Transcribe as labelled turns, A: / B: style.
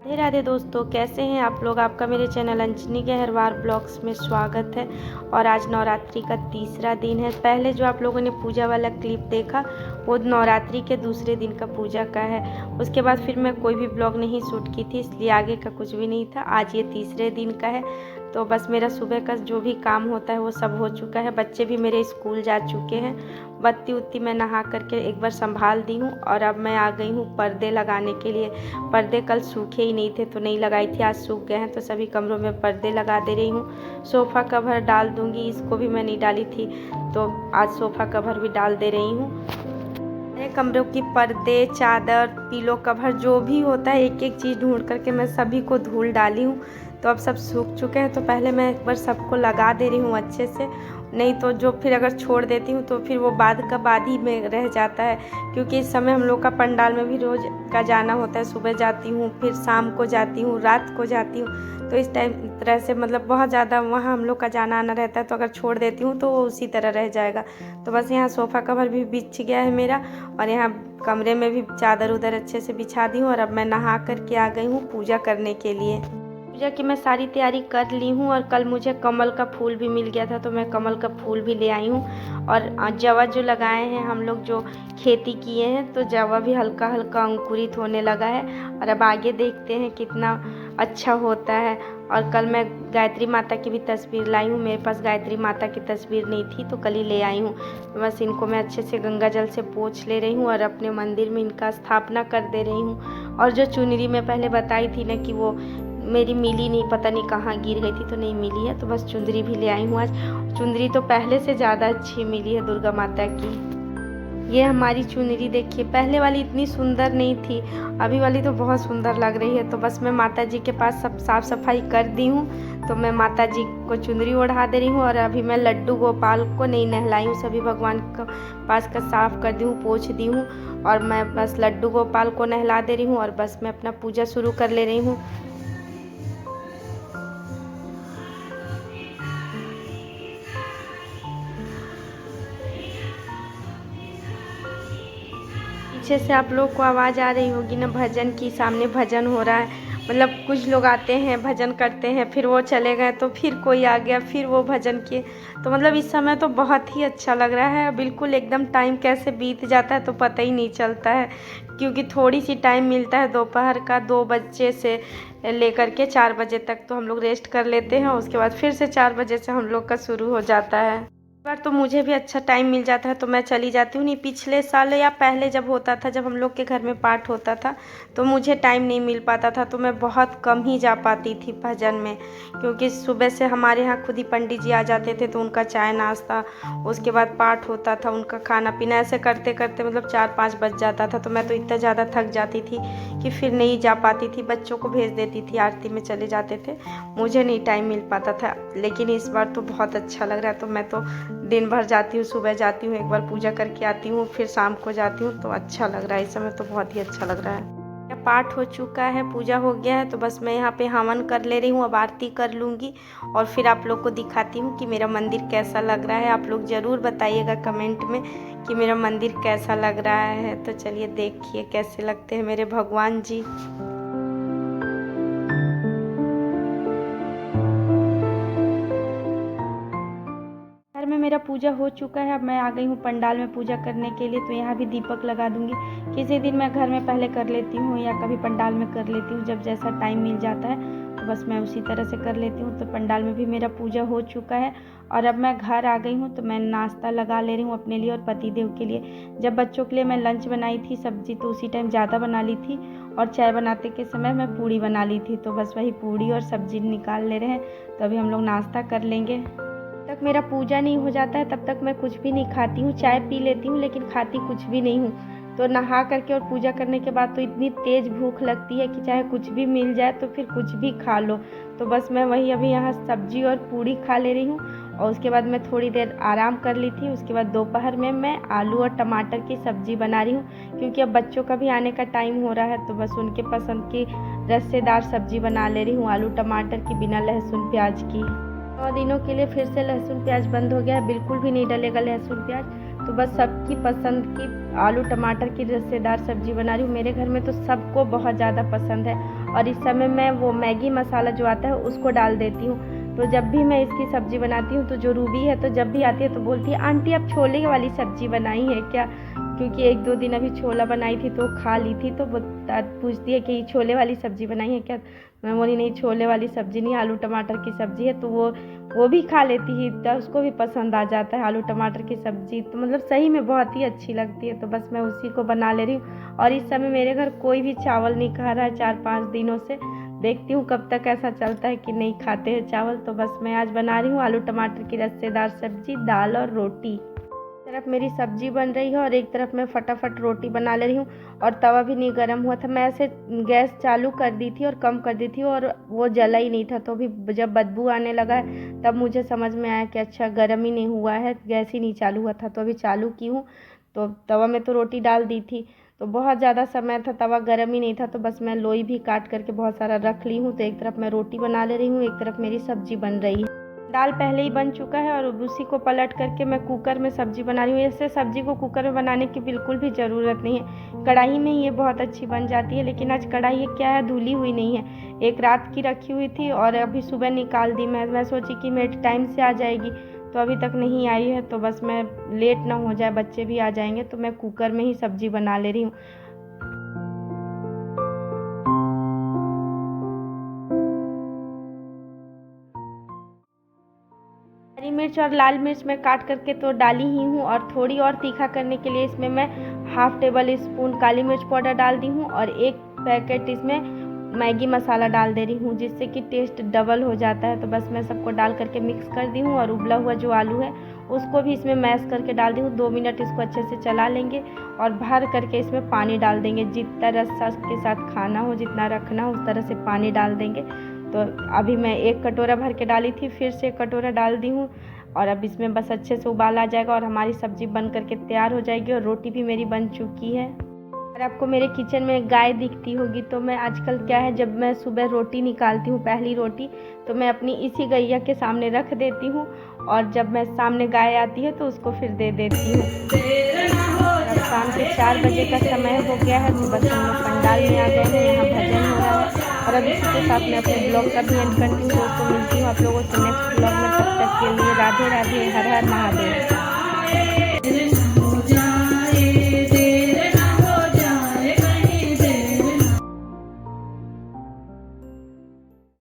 A: राधे राधे दोस्तों, कैसे हैं आप लोग। आपका मेरे चैनल अंजनी गहरवार ब्लॉग्स में स्वागत है। और आज नवरात्रि का तीसरा दिन है। पहले जो आप लोगों ने पूजा वाला क्लिप देखा वो नवरात्रि के दूसरे दिन का पूजा का है। उसके बाद फिर मैं कोई भी ब्लॉग नहीं शूट की थी, इसलिए आगे का कुछ भी नहीं था। आज ये तीसरे दिन का है, तो बस मेरा सुबह का जो भी काम होता है वो सब हो चुका है। बच्चे भी मेरे स्कूल जा चुके हैं। बत्ती उत्ती मैं नहा करके एक बार संभाल दी हूँ और अब मैं आ गई हूँ पर्दे लगाने के लिए। पर्दे कल सूखे ही नहीं थे तो नहीं लगाई थी, आज सूख गए हैं तो सभी कमरों में पर्दे लगा दे रही हूँ। सोफ़ा कवर डाल दूँगी, इसको भी मैं नहीं डाली थी तो आज सोफ़ा कवर भी डाल दे रही हूँ। मेरे कमरों की पर्दे, चादर, पिलो कवर जो भी होता है एक एक चीज़ ढूंढ करके मैं सभी को धूल डाली हूँ। तो अब सब सूख चुके हैं तो पहले मैं एक बार सबको लगा दे रही हूँ अच्छे से, नहीं तो जो फिर अगर छोड़ देती हूँ तो फिर वो बाद का बाद ही में रह जाता है। क्योंकि इस समय हम लोग का पंडाल में भी रोज़ का जाना होता है। सुबह जाती हूँ, फिर शाम को जाती हूँ, रात को जाती हूँ, तो इस टाइम तरह से मतलब बहुत ज़्यादा वहाँ हम लोग का जाना आना रहता है। तो अगर छोड़ देती हूँ तो वो उसी तरह रह जाएगा। तो बस यहाँ सोफ़ा कवर भी बिछ गया है मेरा और यहाँ कमरे में भी चादर उधर अच्छे से बिछा दी हूँ। और अब मैं नहा करके आ गई हूँ पूजा करने के लिए। पूजा की मैं सारी तैयारी कर ली हूँ और कल मुझे कमल का फूल भी मिल गया था तो मैं कमल का फूल भी ले आई हूँ। और जवा जो लगाए हैं हम लोग, जो खेती किए हैं, तो जवा भी हल्का हल्का अंकुरित होने लगा है। और अब आगे देखते हैं कितना अच्छा होता है। और कल मैं गायत्री माता की भी तस्वीर लाई हूँ। मेरे पास गायत्री माता की तस्वीर नहीं थी तो कल ही ले आई हूँ। तो बस इनको मैं अच्छे से गंगा जल से पोंछ ले रही हूँ और अपने मंदिर में इनका स्थापना कर दे रही हूँ। और जो चुनरी मैं पहले बताई थी ना कि वो मेरी मिली नहीं, पता नहीं कहाँ गिर गई थी तो नहीं मिली है, तो बस चुंदरी भी ले आई हूँ आज। चुंदरी तो पहले से ज़्यादा अच्छी मिली है दुर्गा माता की। ये हमारी चुनरी देखिए, पहले वाली इतनी सुंदर नहीं थी, अभी वाली तो बहुत सुंदर लग रही है। तो बस मैं माता जी के पास सब साफ़ सफाई कर दी हूँ, तो मैं माता जी को चुनरी ओढ़ा दे रही हूँ। और अभी मैं लड्डू गोपाल को नहीं नहलाई हूँ, सभी भगवान के पास का साफ़ कर दी हूँ, पोंछ दी हूँ। और मैं बस लड्डू गोपाल को नहला दे रही हूँ और बस मैं अपना पूजा शुरू कर ले रही हूँ। पीछे से आप लोग को आवाज़ आ रही होगी ना भजन की, सामने भजन हो रहा है। मतलब कुछ लोग आते हैं भजन करते हैं, फिर वो चले गए तो फिर कोई आ गया, फिर वो भजन किए। तो मतलब इस समय तो बहुत ही अच्छा लग रहा है, बिल्कुल एकदम टाइम कैसे बीत जाता है तो पता ही नहीं चलता है। क्योंकि थोड़ी सी टाइम मिलता है दोपहर का, 2 बजे से लेकर के 4 बजे तक तो हम लोग रेस्ट कर लेते हैं। उसके बाद फिर से 4 बजे से हम लोग का शुरू हो जाता है। बार तो मुझे भी अच्छा टाइम मिल जाता है तो मैं चली जाती हूँ। नहीं, पिछले साल या पहले जब होता था, जब हम लोग के घर में पाठ होता था तो मुझे टाइम नहीं मिल पाता था, तो मैं बहुत कम ही जा पाती थी भजन में। क्योंकि सुबह से हमारे यहाँ खुद ही पंडित जी आ जाते थे तो उनका चाय नाश्ता, उसके बाद पाठ होता था, उनका खाना पीना, ऐसे करते करते मतलब 4-5 बज जाता था। तो मैं तो इतना ज़्यादा थक जाती थी कि फिर नहीं जा पाती थी, बच्चों को भेज देती थी, आरती में चले जाते थे, मुझे नहीं टाइम मिल पाता था। लेकिन इस बार तो बहुत अच्छा लग रहा है, तो मैं तो दिन भर जाती हूँ, सुबह जाती हूँ, एक बार पूजा करके आती हूँ, फिर शाम को जाती हूँ, तो अच्छा लग रहा है। इस समय तो बहुत ही अच्छा लग रहा है। पाठ हो चुका है, पूजा हो गया है, तो बस मैं यहाँ पे हवन कर ले रही हूँ। अब आरती कर लूँगी और फिर आप लोग को दिखाती हूँ कि मेरा मंदिर कैसा लग रहा है। आप लोग ज़रूर बताइएगा कमेंट में कि मेरा मंदिर कैसा लग रहा है। तो चलिए देखिए कैसे लगते हैं मेरे भगवान जी। घर में मेरा पूजा हो चुका है। अब मैं आ गई हूँ पंडाल में पूजा करने के लिए, तो यहाँ भी दीपक लगा दूँगी। किसी दिन मैं घर में पहले कर लेती हूँ या कभी पंडाल में कर लेती हूँ, जब जैसा टाइम मिल जाता है तो बस मैं उसी तरह से कर लेती हूँ। तो पंडाल में भी मेरा पूजा हो चुका है और अब मैं घर आ गई हूँ, तो मैं नाश्ता लगा ले रही हूँ अपने लिए और पतिदेव के लिए। जब बच्चों के लिए मैं लंच बनाई थी, सब्जी तो उसी टाइम ज़्यादा बना ली थी और चाय बनाते के समय मैं पूड़ी बना ली थी, तो बस वही पूड़ी और सब्जी निकाल ले रहे हैं। तो अभी हम लोग नाश्ता कर लेंगे। तक मेरा पूजा नहीं हो जाता है तब तक मैं कुछ भी नहीं खाती हूँ, चाय पी लेती हूँ लेकिन खाती कुछ भी नहीं हूँ। तो नहा करके और पूजा करने के बाद तो इतनी तेज़ भूख लगती है कि चाहे कुछ भी मिल जाए तो फिर कुछ भी खा लो। तो बस मैं वही अभी यहाँ सब्जी और पूड़ी खा ले रही हूँ और उसके बाद मैं थोड़ी देर आराम कर ली थी। उसके बाद दोपहर में मैं आलू और टमाटर की सब्ज़ी बना रही हूँ, क्योंकि अब बच्चों का भी आने का टाइम हो रहा है, तो बस उनके पसंद की रस्सेदार सब्ज़ी बना ले रही हूँ, आलू टमाटर की, बिना लहसुन प्याज की। 100 दिनों के लिए फिर से लहसुन प्याज बंद हो गया है, बिल्कुल भी नहीं डलेगा लहसुन प्याज। तो बस सबकी पसंद की आलू टमाटर की रस्सेदार सब्जी बना रही हूँ। मेरे घर में तो सबको बहुत ज़्यादा पसंद है और इस समय मैं वो मैगी मसाला जो आता है उसको डाल देती हूँ। तो जब भी मैं इसकी सब्ज़ी बनाती हूँ तो जो रूबी है तो जब भी आती है तो बोलती है आंटी आप छोले वाली सब्ज़ी बनाई है क्या, क्योंकि 1-2 दिन अभी छोला बनाई थी तो खा ली थी, तो वो पूछती है कि छोले वाली सब्ज़ी बनाई है क्या। मैं बोली नहीं, छोले वाली सब्ज़ी नहीं, आलू टमाटर की सब्ज़ी है। तो वो भी खा लेती है, तो उसको भी पसंद आ जाता है आलू टमाटर की सब्ज़ी, तो मतलब सही में बहुत ही अच्छी लगती है। तो बस मैं उसी को बना ले रही हूँ। और इस समय मेरे घर कोई भी चावल नहीं खा रहा है 4-5 दिनों से। देखती हूँ कब तक ऐसा चलता है कि नहीं खाते हैं चावल। तो बस मैं आज बना रही हूँ आलू टमाटर की रस्सेदार सब्ज़ी, दाल और रोटी। एक तरफ मेरी सब्ज़ी बन रही है और एक तरफ मैं फटाफट रोटी बना ले रही हूँ। और तवा भी नहीं गर्म हुआ था, मैं ऐसे गैस चालू कर दी थी और कम कर दी थी और वो जला ही नहीं था। तो अभी जब बदबू आने लगा है तब मुझे समझ में आया कि अच्छा गर्म ही नहीं हुआ है, गैस ही नहीं चालू हुआ था। तो अभी चालू की हूँ, तो तवा में तो रोटी डाल दी थी, तो बहुत ज़्यादा समय था, तवा गर्म ही नहीं था। तो बस मैं लोई भी काट करके बहुत सारा रख ली हूँ। तो एक तरफ मैं रोटी बना ले रही हूँ, एक तरफ मेरी सब्ज़ी बन रही है। दाल पहले ही बन चुका है और उसी को पलट करके मैं कुकर में सब्ज़ी बना रही हूँ। ऐसे सब्ज़ी को कुकर में बनाने की बिल्कुल भी ज़रूरत नहीं है, कढ़ाई में ही ये बहुत अच्छी बन जाती है। लेकिन आज कढ़ाई क्या है, धुली हुई नहीं है, एक रात की रखी हुई थी और अभी सुबह निकाल दी। मैं सोची कि मेरे टाइम से आ जाएगी, तो अभी तक नहीं आई है। तो बस मैं लेट ना हो जाए, बच्चे भी आ जाएंगे, तो मैं कुकर में ही सब्ज़ी बना ले रही हूँ। हरी मिर्च और लाल मिर्च मैं काट करके तो डाली ही हूँ, और थोड़ी और तीखा करने के लिए इसमें मैं 1/2 टेबल स्पून काली मिर्च पाउडर डाल दी हूँ और 1 पैकेट इसमें मैगी मसाला डाल दे रही हूँ, जिससे कि टेस्ट डबल हो जाता है। तो बस मैं सबको डाल करके मिक्स कर दी हूँ और उबला हुआ जो आलू है उसको भी इसमें मैश करके डाल दी हूँ। 2 मिनट इसको अच्छे से चला लेंगे और भर करके इसमें पानी डाल देंगे। जितना रस्सा के साथ खाना हो, जितना रखना हो, उस तरह से पानी डाल देंगे। तो अभी मैं 1 कटोरा भर के डाली थी, फिर से 1 कटोरा डाल दी हूँ और अब इसमें बस अच्छे से उबाल आ जाएगा और हमारी सब्ज़ी बन करके तैयार हो जाएगी। और रोटी भी मेरी बन चुकी है। अगर आपको मेरे किचन में गाय दिखती होगी तो मैं आजकल क्या है, जब मैं सुबह रोटी निकालती हूँ पहली रोटी, तो मैं अपनी इसी गैया के सामने रख देती हूँ और जब मैं सामने गाय आती है तो उसको फिर दे देती हूँ। अब शाम के 4 बजे का समय हो गया है, तो बस हम लोग पंडाल में आ गए हैं, यहाँ भजन हो रहा है। और अब इसी के साथ मैं अपने ब्लॉग का भी एंड करती हूँ दोस्तों। मिलती हूँ आप लोगों से नेक्स्ट ब्लॉग में, तब तक के लिए राधे राधे, हर हर महादेव।